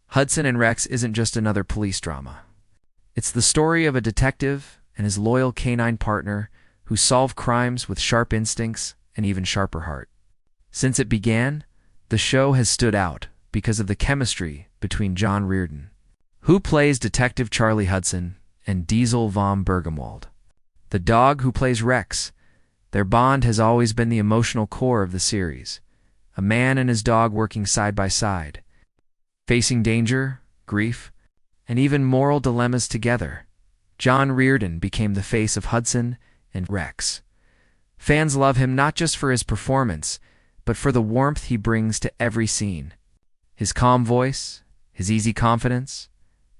Hudson and Rex isn't just another police drama. It's the story of a detective and his loyal canine partner who solve crimes with sharp instincts and even sharper heart. Since it began, the show has stood out because of the chemistry between John Reardon, who plays Detective Charlie Hudson, and Diesel von Bergenwald, the dog who plays Rex. Their bond has always been the emotional core of the series, a man and his dog working side by side, facing danger, grief, and even moral dilemmas together. John Reardon became the face of Hudson and Rex. Fans love him not just for his performance, but for the warmth he brings to every scene. His calm voice, his easy confidence,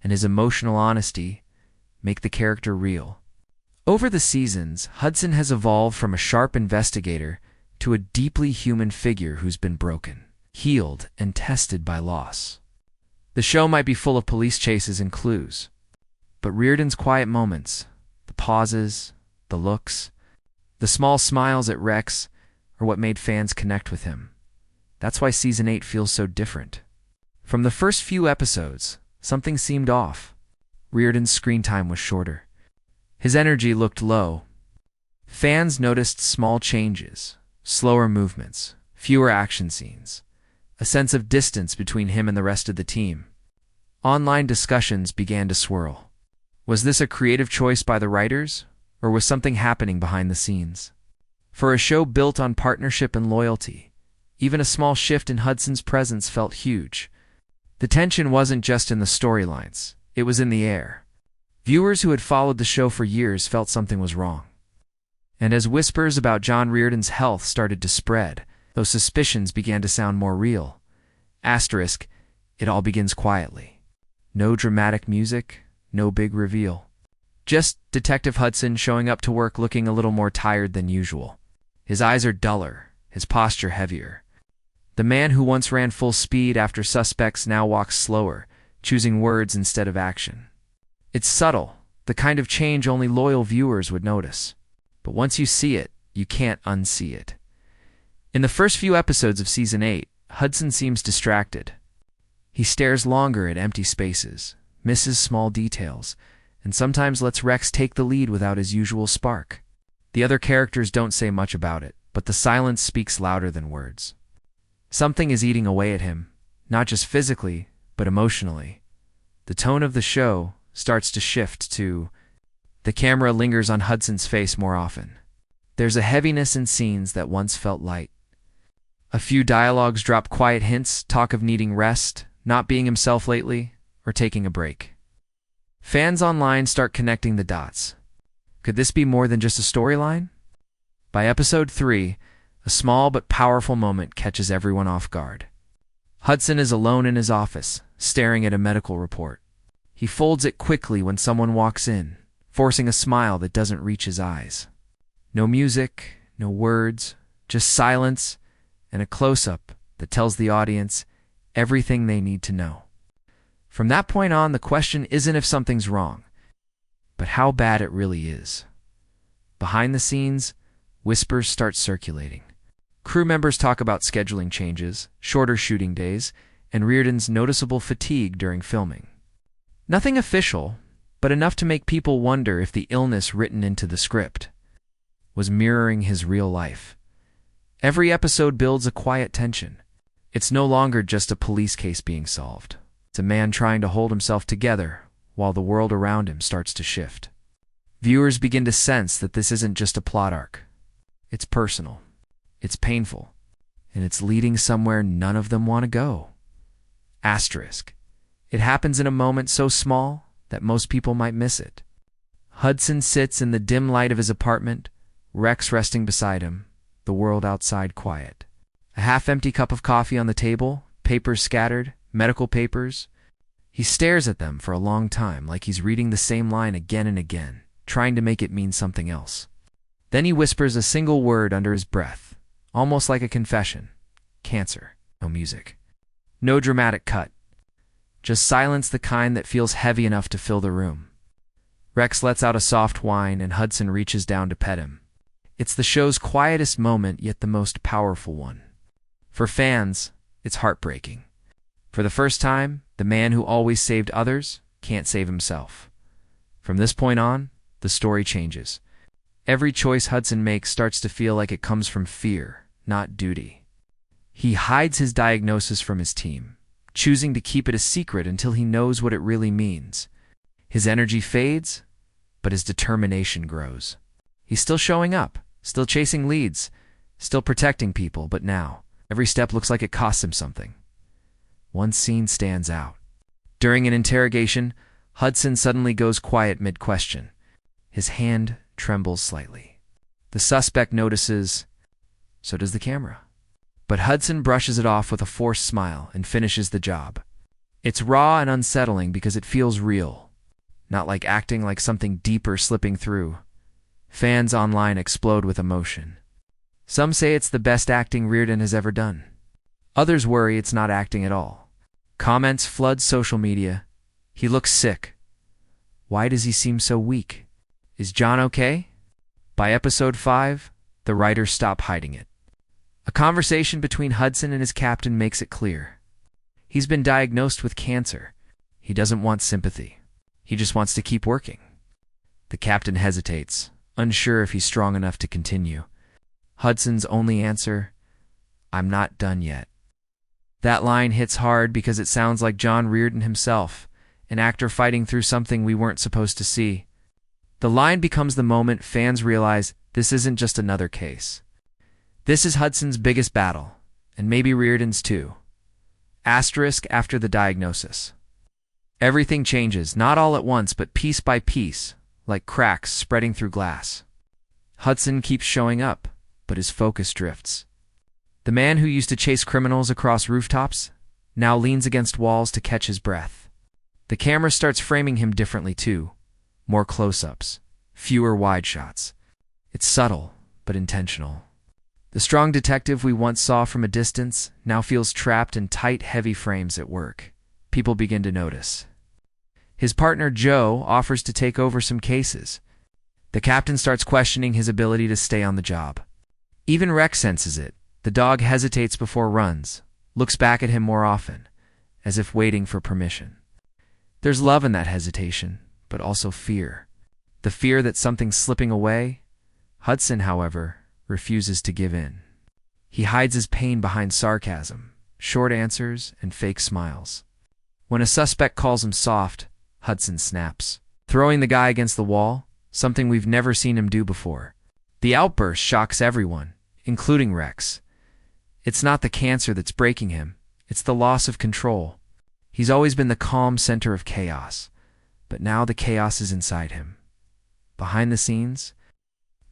and his emotional honesty make the character real. Over the seasons, Hudson has evolved from a sharp investigator to a deeply human figure who's been broken, healed, and tested by loss. The show might be full of police chases and clues, but Reardon's quiet moments, the pauses, the looks, the small smiles at Rex are what made fans connect with him. That's why Season 8 feels so different. From the first few episodes, something seemed off. Reardon's screen time was shorter. His energy looked low. Fans noticed small changes, slower movements, fewer action scenes, a sense of distance between him and the rest of the team. Online discussions began to swirl. Was this a creative choice by the writers, or was something happening behind the scenes? For a show built on partnership and loyalty, even a small shift in Hudson's presence felt huge. The tension wasn't just in the storylines, it was in the air. Viewers who had followed the show for years felt something was wrong. And as whispers about John Reardon's health started to spread, those suspicions began to sound more real. Asterisk, it all begins quietly. No dramatic music, no big reveal. Just Detective Hudson showing up to work looking a little more tired than usual. His eyes are duller, his posture heavier. The man who once ran full speed after suspects now walks slower, choosing words instead of action. It's subtle, the kind of change only loyal viewers would notice. But once you see it, you can't unsee it. In the first few episodes of Season 8, Hudson seems distracted. He stares longer at empty spaces, misses small details, and sometimes lets Rex take the lead without his usual spark. The other characters don't say much about it, but the silence speaks louder than words. Something is eating away at him, not just physically, but emotionally. The tone of the show starts to shift to the camera lingers on Hudson's face more often. There's a heaviness in scenes that once felt light. A few dialogues drop quiet hints, talk of needing rest, not being himself lately, or taking a break. Fans online start connecting the dots. Could this be more than just a storyline? By episode 3, a small but powerful moment catches everyone off guard. Hudson is alone in his office, staring at a medical report. He folds it quickly when someone walks in, forcing a smile that doesn't reach his eyes. No music, no words, just silence and a close-up that tells the audience everything they need to know. From that point on, the question isn't if something's wrong, but how bad it really is. Behind the scenes, whispers start circulating. Crew members talk about scheduling changes, shorter shooting days, and Reardon's noticeable fatigue during filming. Nothing official, but enough to make people wonder if the illness written into the script was mirroring his real life. Every episode builds a quiet tension. It's no longer just a police case being solved. It's a man trying to hold himself together while the world around him starts to shift. Viewers begin to sense that this isn't just a plot arc. It's personal. It's painful, and it's leading somewhere none of them want to go. Asterisk. It happens in a moment so small that most people might miss it. Hudson sits in the dim light of his apartment, Rex resting beside him, the world outside quiet. A half-empty cup of coffee on the table, papers scattered, medical papers. He stares at them for a long time, like he's reading the same line again and again, trying to make it mean something else. Then he whispers a single word under his breath, almost like a confession. Cancer. No music. No dramatic cut. Just silence, the kind that feels heavy enough to fill the room. Rex lets out a soft whine, and Hudson reaches down to pet him. It's the show's quietest moment, yet the most powerful one. For fans, it's heartbreaking. For the first time, The man who always saved others can't save himself. From this point on, the story changes. Every choice Hudson makes starts to feel like it comes from fear, not duty. He hides his diagnosis from his team, choosing to keep it a secret until he knows what it really means. His energy fades, but his determination grows. He's still showing up, still chasing leads, still protecting people, but now, every step looks like it costs him something. One scene stands out. During an interrogation, Hudson suddenly goes quiet mid-question. His hand trembles slightly. The suspect notices, so does the camera. But Hudson brushes it off with a forced smile and finishes the job. It's raw and unsettling because it feels real, not like acting, like something deeper slipping through. Fans online explode with emotion. Some say it's the best acting Reardon has ever done. Others worry it's not acting at all. Comments flood social media. He looks sick. Why does he seem so weak? Is John okay? By episode 5, the writers stop hiding it. A conversation between Hudson and his captain makes it clear. He's been diagnosed with cancer. He doesn't want sympathy. He just wants to keep working. The captain hesitates, unsure if he's strong enough to continue. Hudson's only answer, "I'm not done yet." That line hits hard because it sounds like John Reardon himself, an actor fighting through something we weren't supposed to see. The line becomes the moment fans realize this isn't just another case. This is Hudson's biggest battle, and maybe Reardon's too. Asterisk after the diagnosis. Everything changes, not all at once, but piece by piece, like cracks spreading through glass. Hudson keeps showing up, but his focus drifts. The man who used to chase criminals across rooftops now leans against walls to catch his breath. The camera starts framing him differently too. More close-ups, fewer wide shots. It's subtle, but intentional. The strong detective we once saw from a distance now feels trapped in tight, heavy frames at work. People begin to notice. His partner, Joe, offers to take over some cases. The captain starts questioning his ability to stay on the job. Even Rex senses it. The dog hesitates before runs, looks back at him more often, as if waiting for permission. There's love in that hesitation, but also fear. The fear that something's slipping away. Hudson, however, refuses to give in. He hides his pain behind sarcasm, short answers, and fake smiles. When a suspect calls him soft, Hudson snaps, throwing the guy against the wall, something we've never seen him do before. The outburst shocks everyone, including Rex. It's not the cancer that's breaking him, it's the loss of control. He's always been the calm center of chaos, but now the chaos is inside him. Behind the scenes,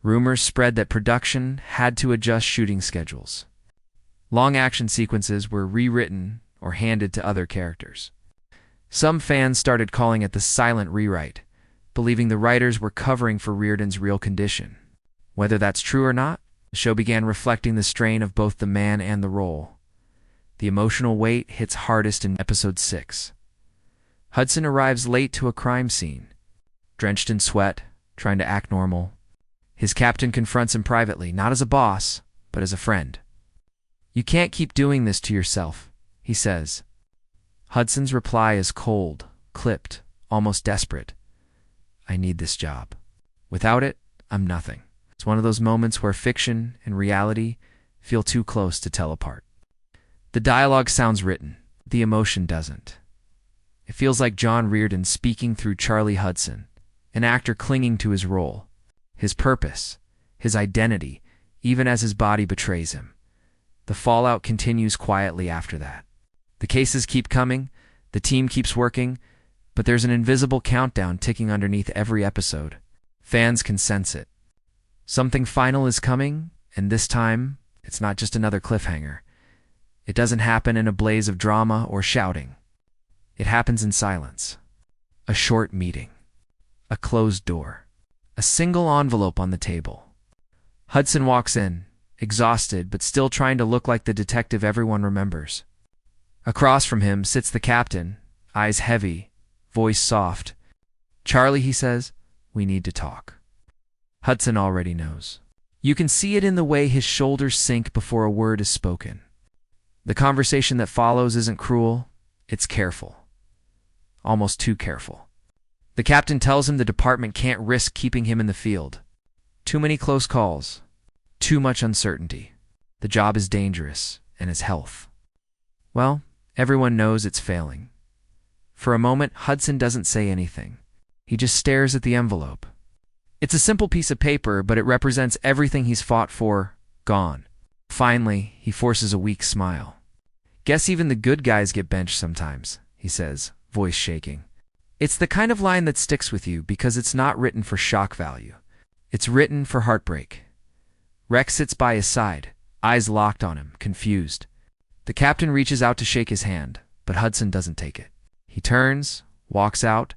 rumors spread that production had to adjust shooting schedules. Long action sequences were rewritten or handed to other characters. Some fans started calling it the silent rewrite, believing the writers were covering for Reardon's real condition. Whether that's true or not, the show began reflecting the strain of both the man and the role. The emotional weight hits hardest in episode 6. Hudson arrives late to a crime scene, drenched in sweat, trying to act normal. His captain confronts him privately, not as a boss, but as a friend. "You can't keep doing this to yourself," he says. Hudson's reply is cold, clipped, almost desperate. "I need this job. Without it, I'm nothing." It's one of those moments where fiction and reality feel too close to tell apart. The dialogue sounds written, the emotion doesn't. It feels like John Reardon speaking through Charlie Hudson, an actor clinging to his role, his purpose, his identity, even as his body betrays him. The fallout continues quietly after that. The cases keep coming, the team keeps working, but there's an invisible countdown ticking underneath every episode. Fans can sense it. Something final is coming, and this time, it's not just another cliffhanger. It doesn't happen in a blaze of drama or shouting. It happens in silence. A short meeting. A closed door. A single envelope on the table. Hudson walks in, exhausted but still trying to look like the detective everyone remembers. Across from him sits the captain, eyes heavy, voice soft. "Charlie," he says, "we need to talk." Hudson already knows. You can see it in the way his shoulders sink before a word is spoken. The conversation that follows isn't cruel, it's careful. almost too careful. The captain tells him the department can't risk keeping him in the field. Too many close calls. Too much uncertainty. The job is dangerous, and his health. Well, everyone knows it's failing. For a moment, Hudson doesn't say anything. He just stares at the envelope. It's a simple piece of paper, but it represents everything he's fought for, gone. Finally, he forces a weak smile. Guess even the good guys get benched sometimes, he says, voice shaking. It's the kind of line that sticks with you because it's not written for shock value. It's written for heartbreak. Rex sits by his side, eyes locked on him, confused. The captain reaches out to shake his hand, but Hudson doesn't take it. He turns, walks out,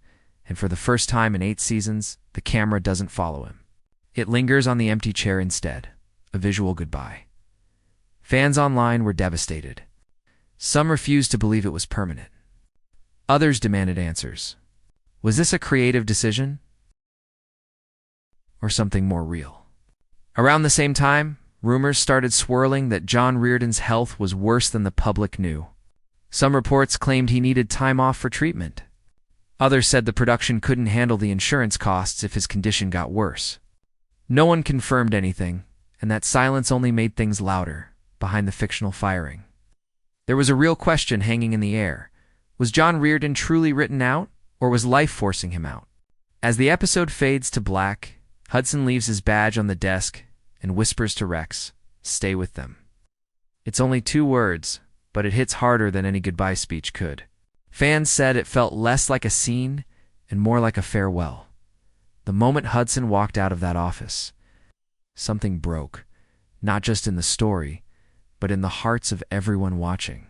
and for the first time in 8 seasons, the camera doesn't follow him. It lingers on the empty chair instead, a visual goodbye. Fans online were devastated. Some refused to believe it was permanent. Others demanded answers. Was this a creative decision? Or something more real? Around the same time, rumors started swirling that John Reardon's health was worse than the public knew. Some reports claimed he needed time off for treatment. Others said the production couldn't handle the insurance costs if his condition got worse. No one confirmed anything, and that silence only made things louder behind the fictional firing. There was a real question hanging in the air. Was John Reardon truly written out, or was life forcing him out? As the episode fades to black, Hudson leaves his badge on the desk and whispers to Rex, "Stay with them." It's only 2 words, but it hits harder than any goodbye speech could. Fans said it felt less like a scene and more like a farewell. The moment Hudson walked out of that office, something broke, not just in the story, but in the hearts of everyone watching.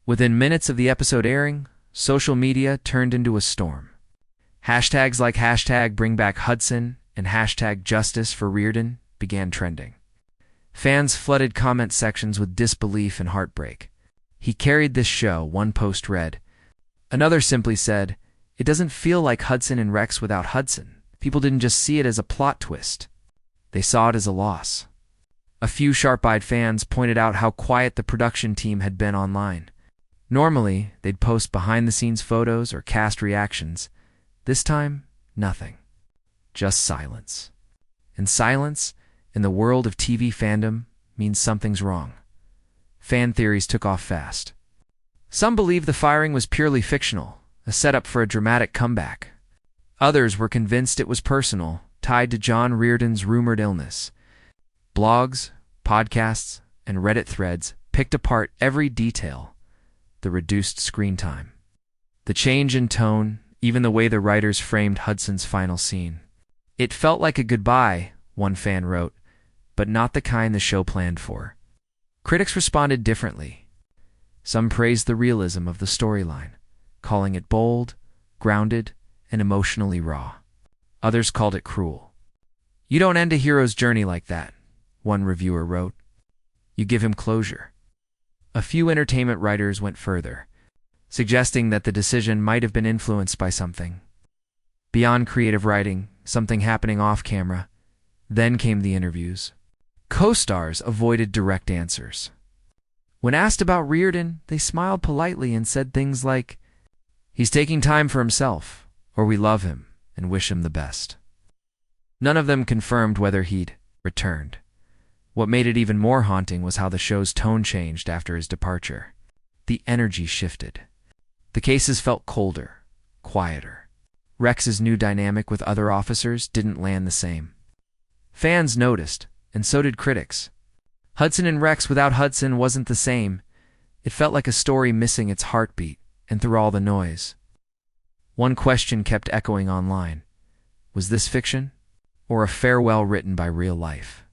Within minutes of the episode airing, social media turned into a storm. Hashtags like #BringBackHudson and #Justice for Reardon began trending. Fans flooded comment sections with disbelief and heartbreak. "He carried this show," one post read. Another simply said, "It doesn't feel like Hudson and Rex without Hudson." People didn't just see it as a plot twist. They saw it as a loss. A few sharp-eyed fans pointed out how quiet the production team had been online. Normally, they'd post behind-the-scenes photos or cast reactions. This time, nothing. Just silence. And silence, in the world of TV fandom, means something's wrong. Fan theories took off fast. Some believed the firing was purely fictional, a setup for a dramatic comeback. Others were convinced it was personal, tied to John Reardon's rumored illness. Blogs, podcasts, and Reddit threads picked apart every detail. The reduced screen time, the change in tone, even the way the writers framed Hudson's final scene. "It felt like a goodbye," one fan wrote, "but not the kind the show planned for." Critics responded differently. Some praised the realism of the storyline, calling it bold, grounded, and emotionally raw. Others called it cruel. "You don't end a hero's journey like that," one reviewer wrote. "You give him closure." A few entertainment writers went further, suggesting that the decision might have been influenced by something. Beyond creative writing, something happening off-camera. Then came the interviews. Co-stars avoided direct answers. When asked about Reardon, they smiled politely and said things like, "He's taking time for himself," or "We love him and wish him the best." None of them confirmed whether he'd returned. What made it even more haunting was how the show's tone changed after his departure. The energy shifted. The cases felt colder, quieter. Rex's new dynamic with other officers didn't land the same. Fans noticed, and so did critics. Hudson and Rex without Hudson wasn't the same. It felt like a story missing its heartbeat, and through all the noise. One question kept echoing online. Was this fiction, or a farewell written by real life?